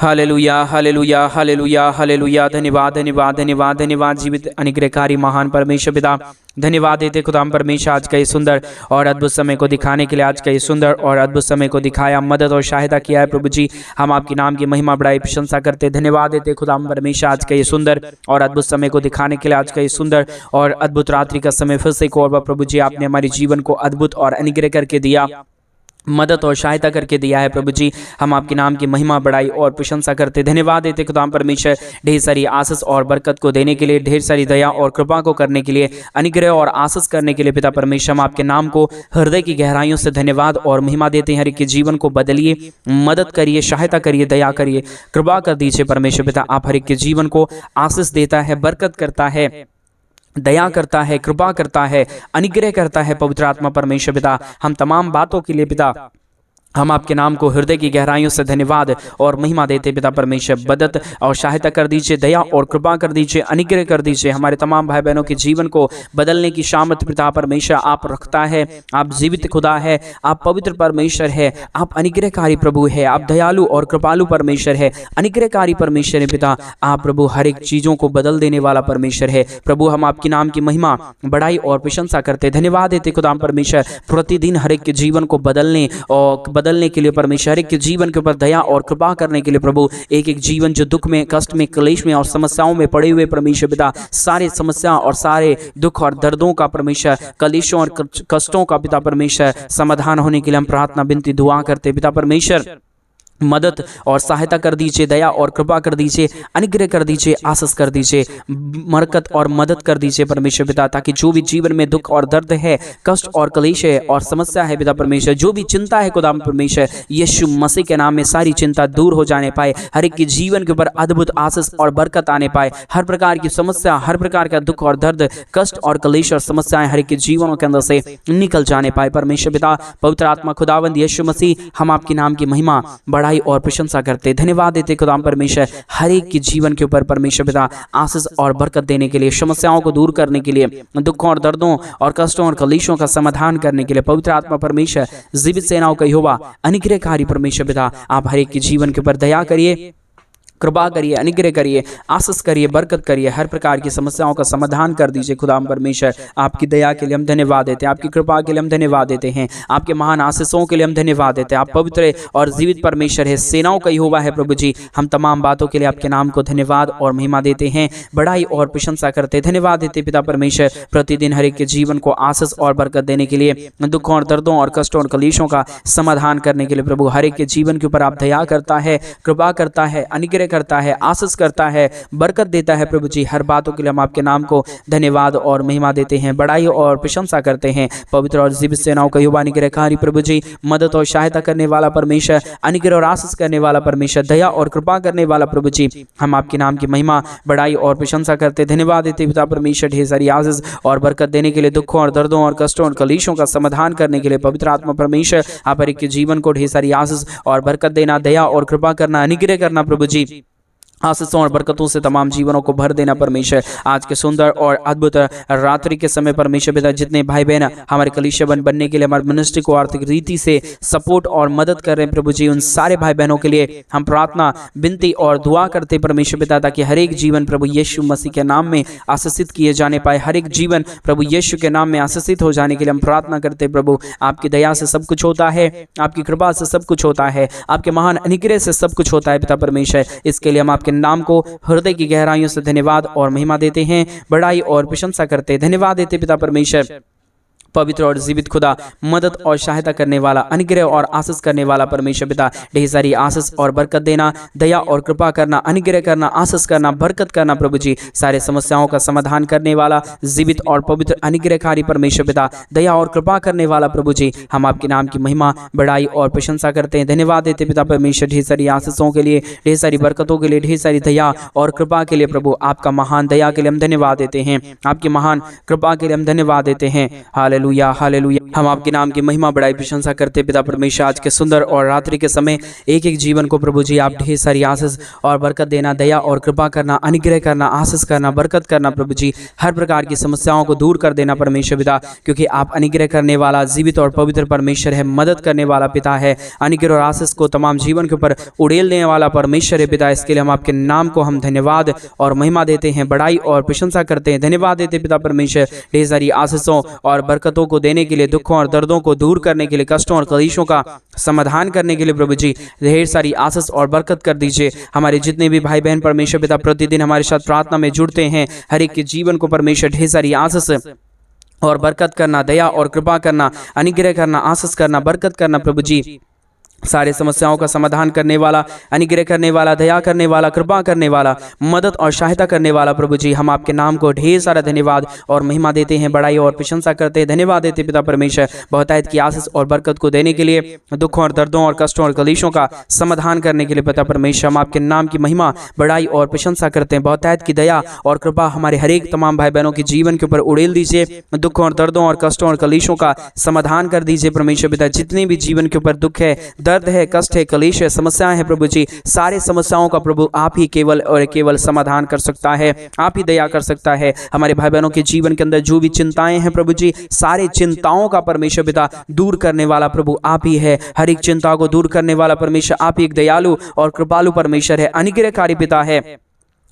Hallelujah hallelujah hallelujah hallelujah. धन्यवाद धन्यवाद धन्यवाद धन्यवाद जीवित अनुग्रहकारी महान परमेश्वर पिता, धन्यवाद देते खुदाम परमेश्वर आज का ये सुंदर और अद्भुत समय को दिखाने के लिए। आज का ये सुंदर और अद्भुत समय को दिखाया, मदद और सहायता किया है प्रभु जी। हम आपके नाम की महिमा बड़ाई प्रशंसा करते, धन्यवाद देते खुदाम परमेश्वर आज का ये सुंदर और अद्भुत समय को दिखाने के लिए। आज का ये सुंदर और अद्भुत रात्रि का समय फिर से एक और बार प्रभु जी आपने हमारे जीवन को अद्भुत और अनुग्रह करके दिया, मदद और सहायता करके दिया है प्रभु जी। हम आपके नाम की महिमा बड़ाई और प्रशंसा करते, धन्यवाद देते खुदाम परमेश्वर ढेर सारी आशीष और बरकत को देने के लिए, ढेर सारी दया और कृपा को करने के लिए, अनुग्रह और आशीष करने के लिए पिता परमेश्वर। हम आपके नाम को हृदय की गहराइयों से धन्यवाद और महिमा देते हैं। हर एक के जीवन को बदलिए, मदद करिए, सहायता करिए, दया करिए, कृपा कर दीजिए परमेश्वर पिता। आप हर एक के जीवन को आशीष देता है, बरकत करता है, दया करता है, कृपा करता है, अनुग्रह करता है पवित्र आत्मा परमेश्वर पिता। हम तमाम बातों के लिए पिता हम आपके नाम को हृदय की गहराइयों से धन्यवाद और महिमा देते पिता परमेश्वर। मदद और सहायता कर दीजिए, दया और कृपा कर दीजिए, अनुग्रह कर दीजिए। हमारे तमाम भाई बहनों के जीवन को बदलने की सामर्थ पिता परमेश्वर आप रखता है। आप जीवित खुदा है, आप पवित्र परमेश्वर है, आप अनुग्रहकारी प्रभु है, आप दयालु और कृपालु परमेश्वर है, अनुग्रहकारी परमेश्वर है पिता। आप प्रभु हर एक चीजों को बदल देने वाला परमेश्वर है प्रभु। हम आपके नाम की महिमा बड़ाई और प्रशंसा करते, धन्यवाद देते खुदा परमेश्वर। प्रतिदिन हर एक के जीवन को बदलने के लिए परमेश्वर, एक के जीवन के ऊपर दया और कृपा करने के लिए प्रभु। एक एक जीवन जो दुख में, कष्ट में, क्लेश में और समस्याओं में पड़े हुए परमेश्वर पिता, सारे समस्या और सारे दुख और दर्दों का परमेश्वर, कलेशों और कष्टों का पिता परमेश्वर समाधान होने के लिए हम प्रार्थना विनती दुआ करते पिता परमेश्वर। मदद और सहायता कर दीजिए, दया और कृपा कर दीजिए, अनुग्रह कर दीजिए, आशीष कर दीजिए, बरकत और मदद कर दीजिए परमेश्वर पिता। ताकि जो भी जीवन में दुख और दर्द है, कष्ट और क्लेश है और समस्या है पिता परमेश्वर, जो भी चिंता है खुदा परमेश्वर, यीशु मसीह के नाम में सारी चिंता दूर हो जाने पाए। हर एक के जीवन के ऊपर अद्भुत आशीष और बरकत आने पाए। हर प्रकार की समस्या, हर प्रकार का दुख और दर्द, कष्ट और क्लेश और समस्याएं हर एक के जीवनों के अंदर से निकल जाने पाए परमेश्वर पिता। पवित्र आत्मा खुदावंद यीशु मसीह, हम आपके नाम की महिमा बड़ाई और प्रशंसा करते, धन्यवाद देते खुदाम परमेश्वर। हर एक के जीवन के ऊपर परमेश्वर पिता आशीष और बरकत देने के लिए, समस्याओं को दूर करने के लिए, दुखों और दर्दों और कष्टों और कलेशों का समाधान करने के लिए पवित्र आत्मा परमेश्वर, जीवित सेनाओं का यहोवा, अनुग्रहकारी परमेश्वर पिता, आप हर एक के जीवन के ऊपर दया करिए, कृपा करिए, अनुग्रह करिए, आशीष करिए, बरकत करिए। हर प्रकार की समस्याओं का समाधान कर दीजिए खुदाम परमेश्वर। आपकी दया के लिए हम धन्यवाद देते हैं, आपकी कृपा के लिए हम धन्यवाद देते हैं, आपके महान आशीषों के लिए हम धन्यवाद देते हैं। आप पवित्र और जीवित परमेश्वर है, सेनाओं का यहोवा है प्रभु जी। हम तमाम बातों के लिए आपके नाम को धन्यवाद और महिमा देते हैं, बड़ाई और प्रशंसा करते, धन्यवाद देते पिता परमेश्वर। प्रतिदिन हर एक के जीवन को आशीष और बरकत देने के लिए, दुखों और दर्दों और कष्टों और कलेशों का समाधान करने के लिए प्रभु। हर एक के जीवन के ऊपर आप दया करता है, कृपा करता है, अनुग्रह करता है, आशीष करता है, बरकत देता है प्रभु जी। हर बातों के लिए हम आपके नाम को धन्यवाद और महिमा देते हैं, बड़ाई और प्रशंसा करते हैं। पवित्र और जीवित सेनाओं का यहोवा, अनुग्रहकारी प्रभु जी, मदद और सहायता करने वाला परमेश्वर, अनुग्रह और आशीष करने वाला परमेश्वर, दया और कृपा करने वाला प्रभु जी। हम आपके नाम की महिमा बड़ाई और प्रशंसा करते, धन्यवाद देते पिता परमेश्वर। ढेर सारी आशीष और बरकत देने के लिए, दुखों और दर्दों और कष्टों और कलेशों का समाधान करने के लिए पवित्र आत्मा परमेश्वर, आप हर एक के जीवन को ढेर सारी आशीष और बरकत देना, दया और कृपा करना, अनुग्रह करना प्रभु जी। आशीषों और बरकतों से तमाम जीवनों को भर देना परमेश्वर। आज के सुंदर और अद्भुत रात्रि के समय परमेश्वर पिता, जितने भाई बहन हमारे कलीसिया बनने के लिए, हमारे मिनिस्ट्री को आर्थिक रीति से सपोर्ट और मदद कर रहे हैं प्रभु जी, उन सारे भाई बहनों के लिए हम प्रार्थना, विनती और दुआ करते परमेश्वर पिता। ताकि हर एक जीवन प्रभु यीशु मसीह के नाम में आशीषित किए जाने पाए। हर एक जीवन प्रभु यीशु के नाम में आशीषित हो जाने के लिए हम प्रार्थना करते प्रभु। आपकी दया से सब कुछ होता है, आपकी कृपा से सब कुछ होता है, आपके महान अनुग्रह से सब कुछ होता है पिता परमेश्वर। इसके लिए हम आपके नाम को हृदय की गहराइयों से धन्यवाद और महिमा देते हैं, बड़ाई और प्रशंसा करते हैं, धन्यवाद देते पिता परमेश्वर। पवित्र और जीवित खुदा, मदद और सहायता करने वाला, अनुग्रह और आशीष करने वाला परमेश्वर पिता, ढेर सारी आशीष और बरकत देना, दया और कृपा करना, अनुग्रह करना, आशीष करना, बरकत करना प्रभु जी। सारे समस्याओं का समाधान करने वाला, जीवित और पवित्र अनुग्रहकारी परमेश्वर पिता, दया और कृपा करने वाला प्रभु जी। हम आपके नाम की महिमा, बड़ाई और प्रशंसा करते हैं, धन्यवाद देते पिता परमेश्वर। ढेर सारी आशीषों के लिए, ढेर सारी बरकतों के लिए, ढेर सारी दया और कृपा के लिए प्रभु। आपका महान दया के लिए हम धन्यवाद देते हैं, आपकी महान कृपा के लिए हम धन्यवाद देते हैं। हालेलुया। Hallelujah hallelujah. हम आपके नाम की महिमा बड़ाई प्रशंसा करते पिता परमेश्वर, आज के सुंदर और रात्रि के समय एक एक जीवन को प्रभु जी आप ढेर सारी आशीष और बरकत देना, दया और कृपा करना, अनुग्रह करना, आशीष करना, बरकत करना प्रभु जी, हर प्रकार की समस्याओं को दूर कर देना परमेश्वर पिता, क्योंकि आप अनुग्रह करने वाला जीवित और पवित्र परमेश्वर है, मदद करने वाला पिता है, अनुग्रह और आशीष को तमाम जीवन के ऊपर उड़ेल देने वाला परमेश्वर है पिता। इसके लिए हम आपके नाम को हम धन्यवाद और महिमा देते हैं, बड़ाई और प्रशंसा करते हैं, धन्यवाद देते पिता परमेश्वर, ढेर सारी आशीषों और बरकतों को देने के लिए, दुखों और दर्दों को दूर करने के लिए, कष्टों और कलेशों का समाधान करने के लिए प्रभु जी ढेर सारी आशीष और बरकत कर दीजिए। हमारे जितने भी भाई बहन परमेश्वर पिता प्रतिदिन हमारे साथ प्रार्थना में जुड़ते हैं, हर एक के जीवन को परमेश्वर ढेर सारी आशीष और बरकत करना, दया और कृपा करना, अनुग्रह करना, आशीष करना, बरकत करना प्रभु जी, सारे समस्याओं का समाधान करने वाला, अनुग्रह करने वाला, दया करने वाला, कृपा करने वाला, मदद और सहायता करने वाला प्रभु जी, हम आपके नाम को ढेर सारा धन्यवाद और महिमा देते हैं, बड़ाई और प्रशंसा करते हैं, धन्यवाद देते पिता परमेश्वर, बहुतायत की आशीष और बरकत को देने के लिए, दुखों और दर्दों और कष्टों और कलेशों का समाधान करने के लिए पिता परमेश्वर, हम आपके नाम की महिमा, बड़ाई और प्रशंसा करते हैं, बहुतायत की दया और कृपा हमारे हर एक तमाम भाई बहनों के जीवन के ऊपर उड़ेल दीजिए, दुखों और दर्दों और कष्टों और कलेशों का समाधान कर दीजिए परमेश्वर पिता। जितने भी जीवन के ऊपर दुख है, दर्द है, कष्ट है, कलेश है, समस्याएं हैं प्रभु जी, सारे समस्याओं का प्रभु आप ही केवल और केवल समाधान कर सकता है, आप ही दया कर सकता है। हमारे भाई बहनों के जीवन के अंदर जो भी चिंताएं हैं प्रभु जी, सारे चिंताओं का परमेश्वर पिता दूर करने वाला प्रभु आप ही है, हर एक चिंता को दूर करने वाला परमेश्वर आप ही एक दयालु और कृपालु परमेश्वर है, अनुग्रहकारी पिता है,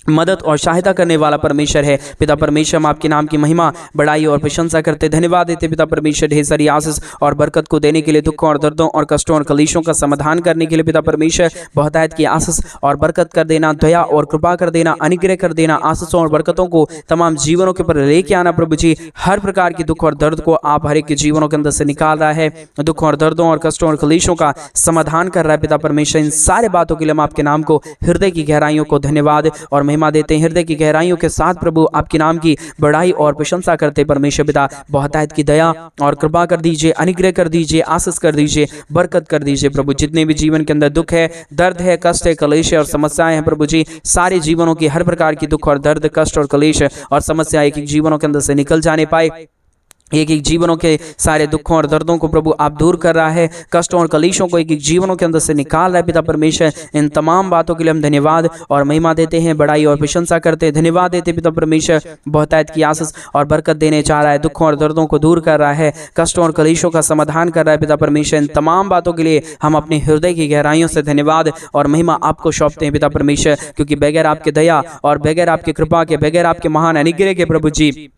मदद और सहायता करने वाला परमेश्वर है पिता परमेश्वर। हम आपके नाम की महिमा, बड़ाई और प्रशंसा करते, धन्यवाद देते पिता परमेश्वर, ढेर सारी आशीष और बरकत को देने के लिए, दुखों और दर्दों और कष्टों और कलेशों का समाधान करने के लिए पिता परमेश्वर, बहुतायत की आशीष और बरकत कर देना, दया और कृपा कर देना, अनुग्रह कर देना, आशीषों और बरकतों को तमाम जीवनों के ऊपर लेके आना प्रभु जी। हर प्रकार की दुख और दर्द को आप हर एक के जीवनों के अंदर से निकाल रहा है, दुखों और दर्दों और कष्टों और कलेशों का समाधान कर रहा है पिता परमेश्वर। इन सारे बातों के लिए हम आपके नाम को, हृदय की गहराइयों को धन्यवाद और महिमा देते हैं, हृदय की गहराइयों के साथ प्रभु आपके नाम की बड़ाई और प्रशंसा करते परमेश्वर पिता, बहुतायत की दया और कृपा कर दीजिए, अनुग्रह कर दीजिए, आशीष कर दीजिए, बरकत कर दीजिए प्रभु। जितने भी जीवन के अंदर दुख है, दर्द है, कष्ट है, कलेश है और समस्याएं हैं प्रभु जी, सारे जीवनों की हर प्रकार की दुख और दर्द, कष्ट और कलेश और समस्या एक एक जीवनों के अंदर से निकल जाने पाए, एक एक जीवनों के सारे दुखों और दर्दों को प्रभु आप दूर कर रहा है, कष्टों और कलेशों को एक एक जीवनों के अंदर से निकाल रहा है पिता परमेश्वर। इन तमाम बातों के लिए हम धन्यवाद और महिमा देते हैं, बड़ाई और प्रशंसा करते हैं, धन्यवाद देते पिता परमेश्वर, बहुतायत की आशीष और बरकत देने चाह रहा है, दुखों और दर्दों को दूर कर रहा है, कष्टों और कलेशों का समाधान कर रहा है पिता परमेश्वर। इन तमाम बातों के लिए हम अपने हृदय की गहराइयों से धन्यवाद और महिमा आपको सौंपते हैं पिता परमेश्वर, क्योंकि बगैर आपके दया और बगैर आपकी कृपा के, बगैर आपके महान अनुग्रह के प्रभु जी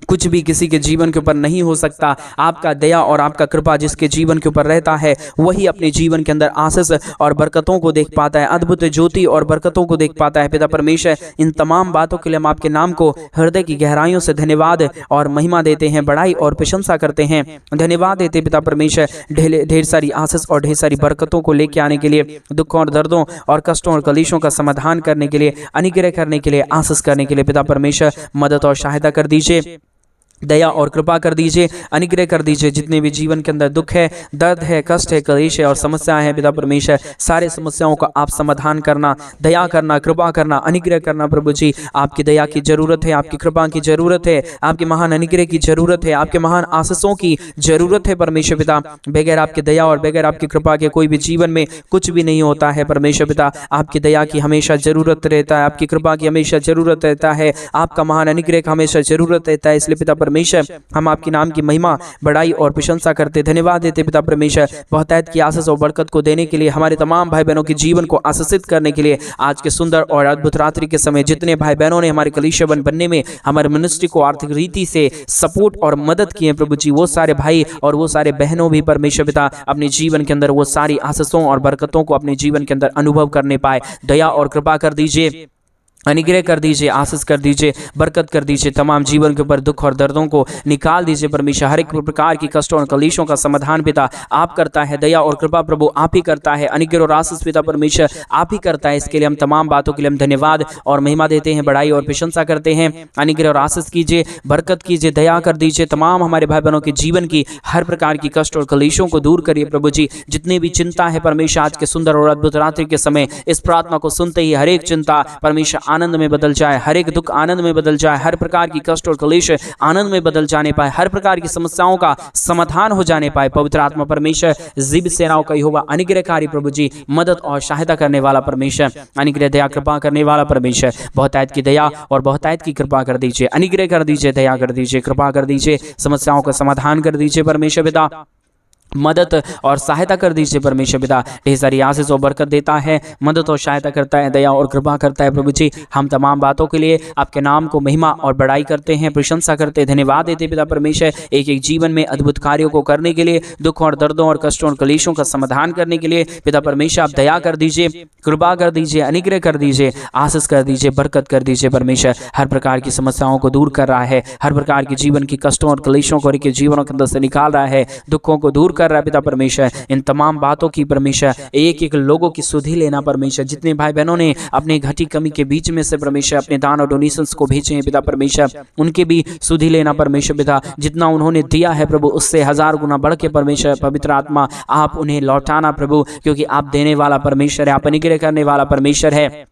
कुछ भी किसी के जीवन के ऊपर नहीं हो सकता। आपका दया और आपका कृपा जिसके जीवन के ऊपर रहता है, वही अपने जीवन के अंदर आशीष और बरकतों को देख पाता है, अद्भुत ज्योति और बरकतों को देख पाता है पिता परमेश्वर। इन तमाम बातों के लिए हम आपके नाम को हृदय की गहराइयों से धन्यवाद और महिमा देते हैं, बड़ाई और प्रशंसा करते हैं, धन्यवाद देते पिता परमेश्वर, ढेर सारी आशीष और ढेर सारी बरकतों को लेके आने के लिए, दुखों और दर्दों और कष्टों और कलेशों का समाधान करने के लिए, अनुग्रह करने के लिए, आशीष करने के लिए पिता परमेश्वर, मदद और सहायता कर दीजिए, दया और कृपा कर दीजिए, अनुग्रह कर दीजिए। जितने भी जीवन के अंदर दुख है, दर्द है, कष्ट है, कलेश है और समस्याएं हैं पिता परमेश्वर, सारे समस्याओं का आप समाधान करना, दया करना, कृपा करना, अनुग्रह करना प्रभु जी। आपकी दया की जरूरत है, आपकी कृपा की जरूरत है, आपके महान अनुग्रह की जरूरत है, आपके महान आशीषों की जरूरत है परमेश्वर पिता। बगैर आपकी दया और बगैर आपकी कृपा के कोई भी जीवन में कुछ भी नहीं होता है परमेश्वर पिता। आपकी दया की हमेशा जरूरत रहता है, आपकी कृपा की हमेशा जरूरत रहता है, आपका महान अनुग्रह का हमेशा जरूरत रहता है। इसलिए पिता परमेश्वर हम आपके नाम की महिमा, बड़ाई और प्रशंसा करते, धन्यवाद देते पिता परमेश्वर, बहुतायत की आशीष और बरकत को देने के लिए, हमारे तमाम भाई बहनों के जीवन को आशीषित करने के लिए, आज के सुंदर और अद्भुत रात्रि के समय जितने भाई बहनों ने हमारे कलीसिया बनने में हमारे मिनिस्ट्री को आर्थिक रीति से सपोर्ट और मदद किए प्रभु जी, वो सारे भाई और वो सारे बहनों भी परमेश्वर पिता अपने जीवन के अंदर वो सारी आशीषों और बरकतों को अपने जीवन के अंदर अनुभव करने पाए। दया और कृपा कर दीजिए, अनुग्रह कर दीजिए, आशीष कर दीजिए, बरकत कर दीजिए, तमाम जीवन के ऊपर दुख और दर्दों को निकाल दीजिए परमेश्वर। हर एक प्रकार की कष्टों और कलेशों का समाधान पिता आप करता है, दया और कृपा प्रभु आप ही करता है, अनुग्रह और आशीष पिता परमेश्वर आप ही करता है। इसके लिए हम तमाम बातों के लिए हम धन्यवाद और महिमा देते हैं, बड़ाई और प्रशंसा करते हैं। अनुग्रह और आशीष कीजिए, बरकत कीजिए, दया कर दीजिए, तमाम हमारे भाई बहनों के जीवन की हर प्रकार की कष्ट और कलेशों को दूर करिए प्रभु जी। जितनी भी चिंता है परमेश्वर, आज के सुंदर और अद्भुत रात्रि के समय इस प्रार्थना को सुनते ही हर एक चिंता परमेश्वर आनंद में बदल जाए, हर एक दुख आनंद में बदल जाए, हर प्रकार की कष्ट और क्लेश आनंद में बदल जाने पाए, हर प्रकार की समस्याओं का समाधान हो जाने पाए। पवित्र आत्मा परमेश्वर, जीवित सेनाओं का यहोवा, अनुग्रहकारी प्रभु जी, मदद और सहायता करने वाला परमेश्वर, अनुग्रह दया कृपा करने वाला परमेश्वर, बहुतायत की दया और बहुतायत की कृपा कर दीजिए, अनुग्रह कर दीजिए, दया कर दीजिए, कृपा कर दीजिए, समस्याओं का समाधान कर दीजिए परमेश्वर पिता, मदद और सहायता कर दीजिए परमेश्वर पिता। ढेर सारी आशीष और बरकत देता है, मदद और सहायता करता है, दया और कृपा करता है प्रभु जी। हम तमाम बातों के लिए आपके नाम को महिमा और बड़ाई करते हैं, प्रशंसा करते हैं, धन्यवाद देते पिता परमेश्वर, एक एक जीवन में अद्भुत कार्यों को करने के लिए, दुख और दर्दों और कष्टों और कलेशों का समाधान करने के लिए पिता परमेश्वर आप दया कर दीजिए, कृपा कर दीजिए, अनुग्रह कर दीजिए, आशीष कर दीजिए, बरकत कर दीजिए परमेश्वर। हर प्रकार की समस्याओं को दूर कर रहा है, हर प्रकार के जीवन की कष्टों और कलेशों को जीवनों के अंदर से निकाल रहा है, दुखों को दूर कर रहा है पिता परमेश्वर। इन तमाम बातों की परमेश्वर एक एक लोगों की सुधि लेना परमेश्वर, जितने भाई बहनों ने अपने घटी कमी के बीच में से परमेश्वर अपने दान और डोनेशंस को भेजे हैं पिता परमेश्वर, उनके भी सुधि लेना परमेश्वर पिता। जितना उन्होंने दिया है प्रभु उससे 1000 गुना बढ़ के परमेश्वर पवित्र आत्मा आप उन्हें लौटाना प्रभु, क्योंकि आप देने वाला परमेश्वर है, आप अनुग्रह करने वाला परमेश्वर है,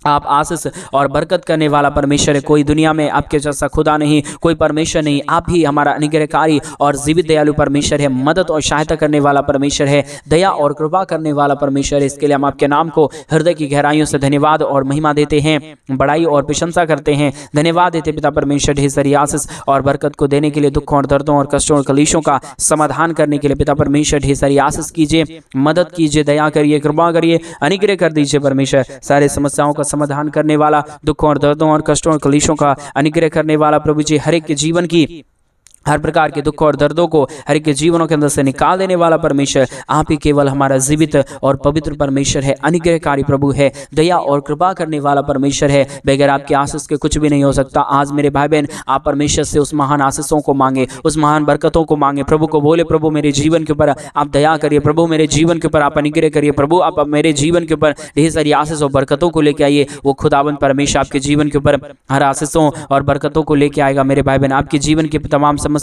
आप आशीष और बरकत करने वाला परमेश्वर है। कोई दुनिया में आपके जैसा खुदा नहीं, कोई परमेश्वर नहीं, आप ही हमारा अनुग्रहकारी और जीवित दयालु परमेश्वर है, मदद और सहायता करने वाला परमेश्वर है, दया और कृपा करने वाला परमेश्वर है। इसके लिए हम आपके नाम को हृदय की गहराइयों से धन्यवाद और महिमा देते हैं, बड़ाई और प्रशंसा करते हैं, धन्यवाद देते पिता परमेश्वर ढेर सारी आशीष और बरकत को देने के लिए, दुखों और दर्दों और कष्टों और कलेशों का समाधान करने के लिए पिता परमेश्वर ढेर सारी आशीष कीजिए, मदद कीजिए, दया करिए, कृपा करिए, अनुग्रह कर दीजिए परमेश्वर। सारे समस्याओं का समाधान करने वाला, दुखों और दर्दों और कष्टों और कलेशों का अनुग्रह करने वाला प्रभु जी, हर एक के जीवन की हर प्रकार के दुख और दर्दों को हर एक के जीवनों के अंदर से निकाल देने वाला परमेश्वर आप ही केवल हमारा जीवित और पवित्र परमेश्वर है, अनुग्रहकारी प्रभु है, दया और कृपा करने वाला परमेश्वर है। बगैर आपके आशीष के कुछ भी नहीं हो सकता। आज मेरे भाई बहन आप परमेश्वर से उस महान आशीषों को मांगे, उस महान बरकतों को मांगे, प्रभु को बोले प्रभु मेरे जीवन के ऊपर आप दया करिए, प्रभु मेरे जीवन के ऊपर आप अनुग्रह करिए, प्रभु आप मेरे जीवन के ऊपर ढेर सारी आशीष और बरकतों को लेके आइए। वो खुदावंद परमेश्वर आपके जीवन के ऊपर हर आशीषों और बरकतों को लेके आएगा मेरे भाई बहन, आपके जीवन की तमाम समस्या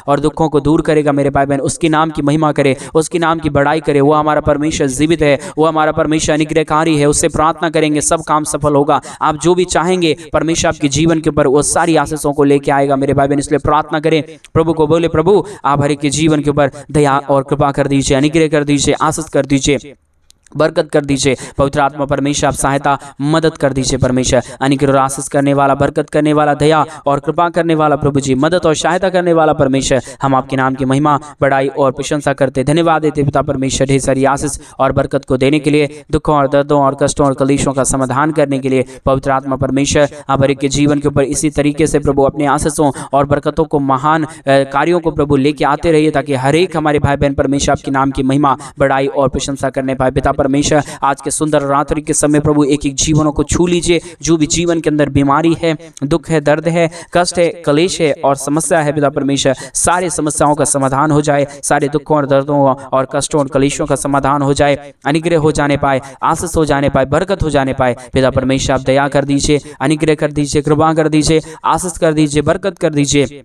और दुखों को दूर करेगा मेरे भाई बहन। उसकी नाम की महिमा करे, उसकी नाम की बड़ाई करे। वो हमारा परमेश्वर जीवित है, वो हमारा परमेश्वर अनुग्रहकारी है, उससे प्रार्थना करेंगे सब काम सफल होगा। आप जो भी चाहेंगे परमेश्वर आपके जीवन के ऊपर वो सारी आशीषों को लेके आएगा मेरे भाई बहन। इसलिए प्रार्थना करें, प्रभु को बोले प्रभु आप हर एक के जीवन के ऊपर दया और कृपा कर दीजिए, अनुग्रह कर दीजिए, आशीष कर दीजिए, बरकत कर दीजिए। पवित्र आत्मा परमेश्वर आप सहायता मदद कर दीजिए परमेश्वर, अनुग्रह और आशीष करने वाला, बरकत करने वाला, दया और कृपा करने वाला प्रभु जी, मदद और सहायता करने वाला परमेश्वर। हम आपके नाम की महिमा बड़ाई और प्रशंसा करते, धन्यवाद देते पिता परमेश्वर ढेर सारी आशीष और बरकत को देने के लिए, दुखों और दर्दों और कष्टों और कलेशों का समाधान करने के लिए। पवित्र आत्मा परमेश्वर आप हर एक के जीवन के ऊपर इसी तरीके से प्रभु अपने आशीषों और बरकतों को, महान कार्यों को प्रभु लेके आते रहिए, ताकि हर एक हमारे भाई बहन परमेश्वर आपके नाम की महिमा बड़ाई और प्रशंसा करने पाए। पिता परमेश्वर आज के सुंदर रात्रि के समय प्रभु एक एक जीवनों को छू लीजिए। जो भी जीवन के अंदर बीमारी है, दुख है, दर्द है, कष्ट है, कलेश है और समस्या है पिता परमेश्वर, सारे समस्याओं का समाधान हो जाए, सारे दुखों और दर्दों और कष्टों और कलेशों का समाधान हो जाए, अनुग्रह हो जाने पाए, आशीष हो जाने पाए, बरकत हो जाने पाए। पिता परमेश्वर आप दया कर दीजिए, अनुग्रह कर दीजिए, कृपा कर दीजिए, आशीष कर दीजिए, बरकत कर दीजिए,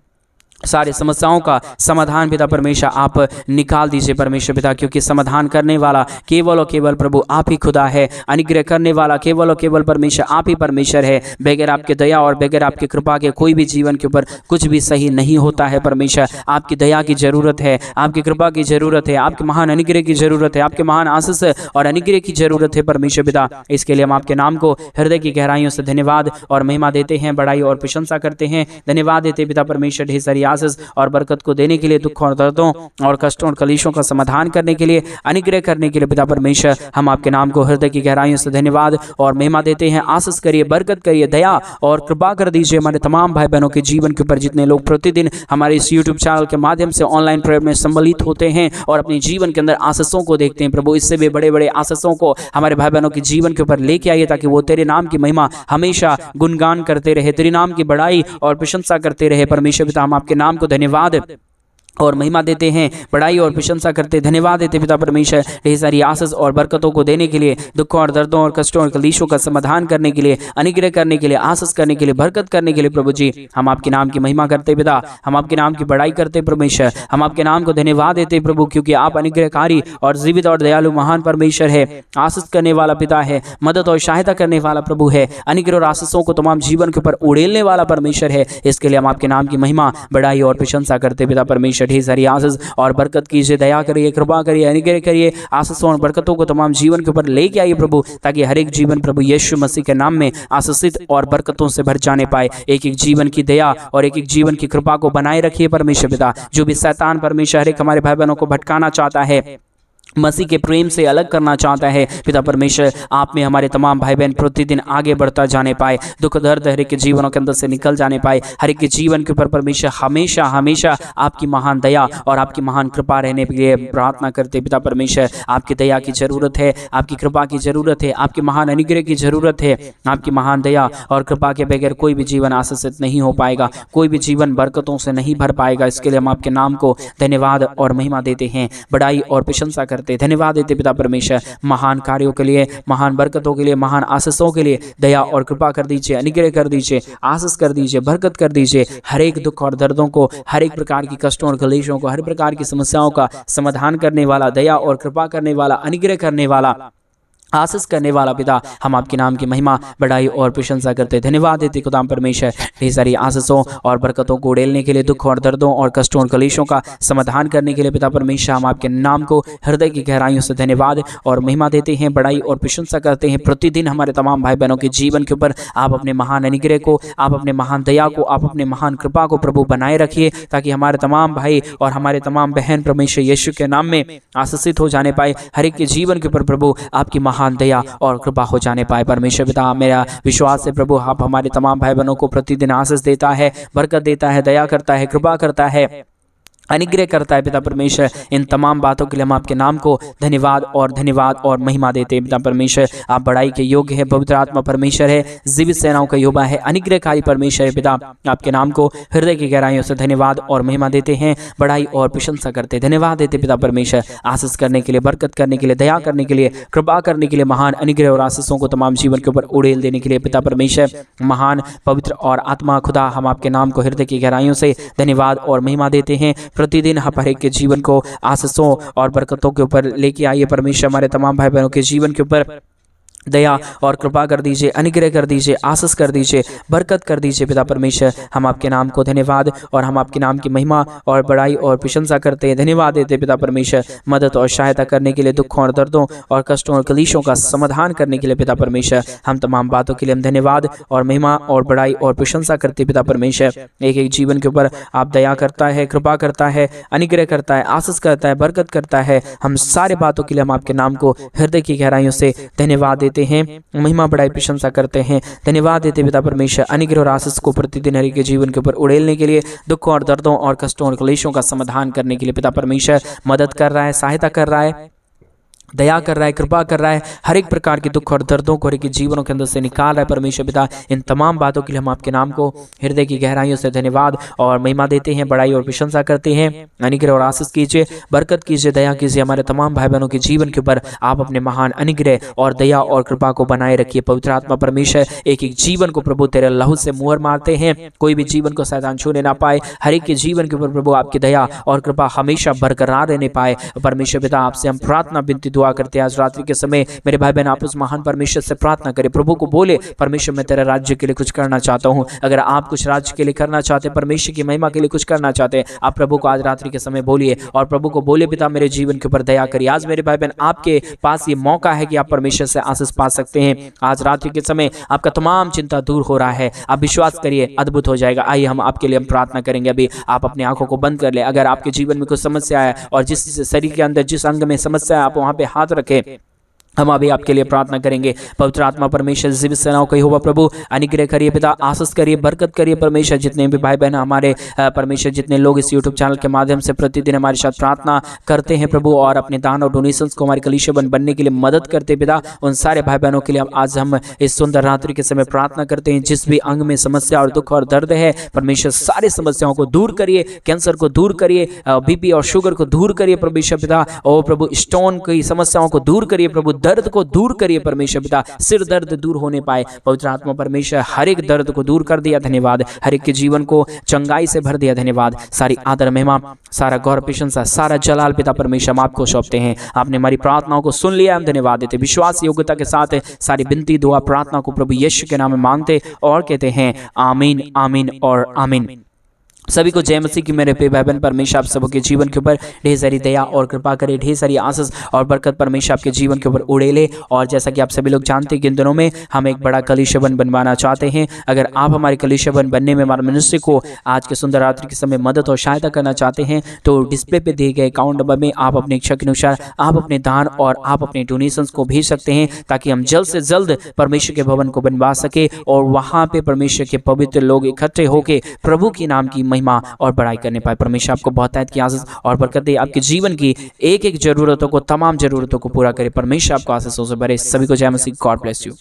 सारी समस्याओं का समाधान पिता परमेश्वर आप निकाल दीजिए परमेश्वर पिता, क्योंकि समाधान करने वाला केवल और केवल प्रभु आप ही खुदा है, अनुग्रह करने वाला केवल और केवल परमेश्वर आप ही परमेश्वर है। बगैर आपके दया और बगैर आपकी कृपा के कोई भी जीवन के ऊपर कुछ भी सही नहीं होता है परमेश्वर। आपकी दया की जरूरत है, आपकी कृपा की जरूरत है, आपके महान अनुग्रह की जरूरत है, आपके महान आशीष और अनुग्रह की जरूरत है परमेश्वर पिता। इसके लिए हम आपके नाम को हृदय की गहराइयों से धन्यवाद और महिमा देते हैं, बड़ाई और प्रशंसा करते हैं, धन्यवाद देते पिता परमेश्वर ढेर सारी आशीष और बरकत को देने के लिए, दुख और दर्दों और कष्टों और कलेशों का समाधान करने के लिए, अनुग्रह करने के लिए पिता परमेश्वर हम आपके नाम को हृदय की गहराइयों से धन्यवाद और महिमा देते हैं। आशीष करिए, बरकत करिए, दया और कृपा कर दीजिए हमारे तमाम भाई बहनों के जीवन के ऊपर, जितने लोग प्रतिदिन हमारे इस यूट्यूब चैनल के माध्यम से ऑनलाइन प्रेयर में सम्मिलित होते हैं और अपने जीवन के अंदर आशीषों को देखते हैं। प्रभु इससे भी बड़े बड़े आशीषों को हमारे भाई बहनों के जीवन के ऊपर लेके आइए, ताकि वो तेरे नाम की महिमा हमेशा गुणगान करते रहे, तेरे नाम की बड़ाई और प्रशंसा करते रहे परमेश्वर पिता। हम आपके नाम को धन्यवाद और महिमा देते हैं, बड़ाई और प्रशंसा करते धन्यवाद देते पिता परमेश्वर ढेर सारी आशीष और बरकतों को देने के लिए, दुखों और दर्दों और कष्टों और कलेशों का समाधान करने के लिए, अनुग्रह करने के लिए, आशीष करने के लिए, बरकत करने के लिए प्रभु जी हम आपके नाम की महिमा करते पिता, हम आपके नाम की बड़ाई करते परमेश्वर, हम आपके नाम को धन्यवाद देते प्रभु, क्योंकि आप अनुग्रहकारी और जीवित और दयालु महान परमेश्वर है, आशीष करने वाला पिता है, मदद और सहायता करने वाला प्रभु है, अनुग्रह और आशीषों को तमाम जीवन के ऊपर उड़ेलने वाला परमेश्वर है। इसके लिए हम आपके नाम की महिमा, बड़ाई और प्रशंसा करते पिता परमेश्वर। ढेर सारी आशीष और बरकत कीजिए, दया करिए, कृपा करिए, अनुग्रह करिए, आशीषों और बरकतों को तमाम जीवन के ऊपर लेके आइए प्रभु, ताकि हर एक जीवन प्रभु यीशु मसीह के नाम में आशीषित और बरकतों से भर जाने पाए। एक एक जीवन की दया और एक एक जीवन की कृपा को बनाए रखिए परमेश्वर पिता। जो भी शैतान परमेश्वर हर एक हमारे भाई बहनों को भटकाना चाहता है, मसीह के प्रेम से अलग करना चाहता है पिता परमेश्वर, आप में हमारे तमाम भाई बहन प्रतिदिन आगे बढ़ता जाने पाए, दुख दर्द हर एक के जीवनों के अंदर से निकल जाने पाए, हर एक के जीवन के ऊपर परमेश्वर हमेशा हमेशा आपकी महान दया और आपकी महान कृपा रहने के लिए प्रार्थना करते पिता परमेश्वर। आपकी दया की जरूरत है, आपकी कृपा की जरूरत है, आपकी महान अनुग्रह की जरूरत है। आपकी महान दया और कृपा के बगैर कोई भी जीवन आशीषित नहीं हो पाएगा, कोई भी जीवन बरकतों से नहीं भर पाएगा। इसके लिए हम आपके नाम को धन्यवाद और महिमा देते हैं, बड़ाई और प्रशंसा करते, धन्यवाद देते पिता परमेश्वर। महान कार्यों के लिए, महान बरकतों के लिए, महान आशीषों के लिए दया और कृपा कर दीजिए, अनुग्रह कर दीजिए, आशीष कर दीजिए, बरकत कर दीजिए। हर एक दुख और दर्दों को, हर एक प्रकार की कष्टों और कलेशों को, हर प्रकार की समस्याओं का समाधान करने वाला, दया और कृपा करने वाला, अनुग्रह करने वाला, आशीष करने वाला पिता, हम आपके नाम की महिमा, बड़ाई और प्रशंसा करते धन्यवाद देते खुदाम परमेश्वर। ढेर सारी आशीषों और बरकतों को उड़ेलने के लिए, दुख और दर्दों और कष्टों और कलेशों का समाधान करने के लिए पिता परमेश्वर हम आपके नाम को हृदय की गहराइयों से धन्यवाद और महिमा देते हैं, बड़ाई और प्रशंसा करते हैं। प्रतिदिन हमारे तमाम भाई बहनों के जीवन के ऊपर आप अपने महान अनुग्रह को, आप अपने महान दया को, आप अपने महान कृपा को प्रभु बनाए रखिए, ताकि हमारे तमाम भाई और हमारे तमाम बहन परमेश्वर यीशु के नाम में आशीषित हो जाने पाए। हर एक के जीवन के ऊपर प्रभु आपकी महान दया और कृपा हो जाने पाए परमेश्वर पिता। मेरा विश्वास है प्रभु, आप हमारे तमाम भाई बहनों को प्रतिदिन आशीष देता है, बरकत देता है, दया करता है, कृपा करता है, अनुग्रह करता है पिता परमेश्वर। इन तमाम बातों के लिए हम आपके नाम को धन्यवाद और महिमा देते हैं पिता परमेश्वर। आप बड़ाई के योग्य है, पवित्र आत्मा परमेश्वर है, जीवित सेनाओं का युवा है, अनुग्रहकारी परमेश्वर है पिता। आपके नाम को हृदय की गहराइयों से धन्यवाद और महिमा देते हैं, बड़ाई और प्रशंसा करते धन्यवाद देते पिता परमेश्वर। आशीष करने के लिए, बरकत करने के लिए, दया करने के लिए, कृपा करने के लिए, महान अनुग्रह और आशीषों को तमाम जीवन के ऊपर उड़ेल देने के लिए पिता परमेश्वर। महान पवित्र और आत्मा खुदा, हम आपके नाम को हृदय की गहराइयों से धन्यवाद और महिमा देते हैं। प्रतिदिन हम हर एक के जीवन को आशीषों और बरकतों के ऊपर लेके आइए परमेश्वर। हमारे तमाम भाई बहनों के जीवन के ऊपर दया और कृपा कर दीजिए, अनुग्रह कर दीजिए, आशीष कर दीजिए, बरकत कर दीजिए पिता परमेश्वर। हम आपके नाम को धन्यवाद और हम आपके नाम की महिमा और बड़ाई और प्रशंसा करते हैं, धन्यवाद देते पिता परमेश्वर। मदद और सहायता करने के लिए, दुखों और दर्दों और कष्टों और कलेशों का समाधान करने के लिए पिता परमेश्वर। हम तमाम बातों के लिए हम धन्यवाद और महिमा और बड़ाई और प्रशंसा करते पिता परमेश्वर। एक एक जीवन के ऊपर आप दया करता है, कृपा करता है, अनुग्रह करता है, आशीष करता है, बरकत करता है। हम सारे बातों के लिए हम आपके नाम को हृदय की गहराइयों से धन्यवाद देते हैं, महिमा बड़ाई प्रशंसा करते हैं, धन्यवाद देते पिता परमेश्वर। अनुग्रह और आशीष को प्रतिदिन हर एक के जीवन के ऊपर उड़ेलने के लिए, दुखों और दर्दों और कष्टों और कलेशों का समाधान करने के लिए पिता परमेश्वर मदद कर रहा है, सहायता कर रहा है, दया कर रहा है, कृपा कर रहा है। हर एक प्रकार के दुख और दर्दों को हर एक के जीवनों के अंदर से निकाल रहा है परमेश्वर पिता। इन तमाम बातों के लिए हम आपके नाम को हृदय की गहराइयों से धन्यवाद और महिमा देते हैं, बड़ाई और प्रशंसा करते हैं। अनुग्रह और आशीष कीजिए, बरकत कीजिए, दया कीजिए। हमारे तमाम भाई बहनों के जीवन के ऊपर आप अपने महान अनुग्रह और दया और कृपा को बनाए रखिए पवित्र आत्मा परमेश्वर। एक एक जीवन को प्रभु तेरे लहू से मुहर मारते हैं, कोई भी जीवन को शैतान छूने ना पाए। हर एक के जीवन के ऊपर प्रभु आपकी दया और कृपा हमेशा बरकरार रहने पाए परमेश्वर पिता। आपसे हम प्रार्थना विनती दुआ करते हैं। आज रात्रि के समय मेरे भाई बहन आप उस महान परमेश्वर से प्रार्थना करें, प्रभु को बोले परमेश्वर मैं तेरे राज्य के लिए कुछ करना चाहता हूं। अगर आप कुछ राज्य के लिए करना चाहते हैं, परमेश्वर की महिमा के लिए कुछ करना चाहते हैं, आप प्रभु को आज रात्रि के समय बोलिए और प्रभु को बोले पिता मेरे जीवन के ऊपर दया करिए। आज मेरे भाई बहन आपके पास ये मौका है कि आप परमेश्वर से आशीष पा सकते हैं। आज रात्रि के समय आपका तमाम चिंता दूर हो रहा है, आप विश्वास करिए अद्भुत हो जाएगा। आइए हम आपके लिए हम प्रार्थना करेंगे। अभी आप अपनी आंखों को बंद कर ले। अगर आपके जीवन में कुछ समस्या है और जिस शरीर के अंदर जिस अंग में समस्या है आप वहां पे हाथ रखें हम अभी आपके लिए प्रार्थना करेंगे। पवित्र आत्मा परमेश्वर जीवित सेनाओं का यहोवा प्रभु अनुग्रह करिए पिता, आशीष करिए, बरकत करिए परमेश्वर। जितने भी भाई बहन हमारे परमेश्वर, जितने लोग इस यूट्यूब चैनल के माध्यम से प्रतिदिन हमारे साथ प्रार्थना करते हैं प्रभु, और अपने दान और डोनेशंस को हमारे कलीसिया बनने के लिए मदद करते पिता, उन सारे भाई बहनों के लिए आज हम इस सुंदर रात्रि के समय प्रार्थना करते हैं। जिस भी अंग में समस्या और दुख और दर्द है परमेश्वर, सारे समस्याओं को दूर करिए, कैंसर को दूर करिए, बीपी और शुगर को दूर करिए परमेश्वर पिता। ओ प्रभु, स्टोन की समस्याओं को दूर करिए प्रभु, दर्द को दूर करिए परमेश्वर पिता, सिर दर्द दूर होने पाए पवित्र आत्मा परमेश्वर, हर एक दर्द को दूर कर दिया, धन्यवाद। हर एक के जीवन को चंगाई से भर दिया, धन्यवाद। सारी आदर महिमा, सारा गौरव प्रशंसा, सारा जलाल पिता परमेश्वर हम आपको सौंपते हैं। आपने हमारी प्रार्थनाओं को सुन लिया, हम धन्यवाद देते। विश्वास योग्यता के साथ सारी विनती दुआ प्रार्थना को प्रभु यीशु के नाम में मांगते और कहते हैं आमीन, आमीन और आमीन। सभी को जय मसीह की। मेरे प्रिय भाई बहन, परमेश्वर आप सबके जीवन के ऊपर ढेर सारी दया और कृपा करे, ढेर सारी आशीष और बरकत परमेश्वर आपके जीवन के ऊपर उड़ेले। और जैसा कि आप सभी लोग जानते हैं कि इन दिनों में हम एक बड़ा कलीसिया बनवाना चाहते हैं। अगर आप हमारे कलीसिया बनने में, हमारे मिनिस्ट्री को आज के सुंदर रात्रि के समय मदद और सहायता करना चाहते हैं तो डिस्प्ले पे दिए गए अकाउंट नंबर में आप अपने इच्छा के अनुसार आप अपने दान और आप अपने डोनेशंस को भेज सकते हैं, ताकि हम जल्द से जल्द परमेश्वर के भवन को बनवा सके और वहाँ पे परमेश्वर के पवित्र लोग इकट्ठे होकर प्रभु के नाम की महिमा और बड़ाई करने पाए। परमेश्वर आपको बहुतायत की आशीष और बरकत दे, आपके जीवन की एक एक जरूरतों को, तमाम जरूरतों को पूरा करे। परमेश्वर आपको आशीषों से भरे। सभी को जय मसीह। God bless you.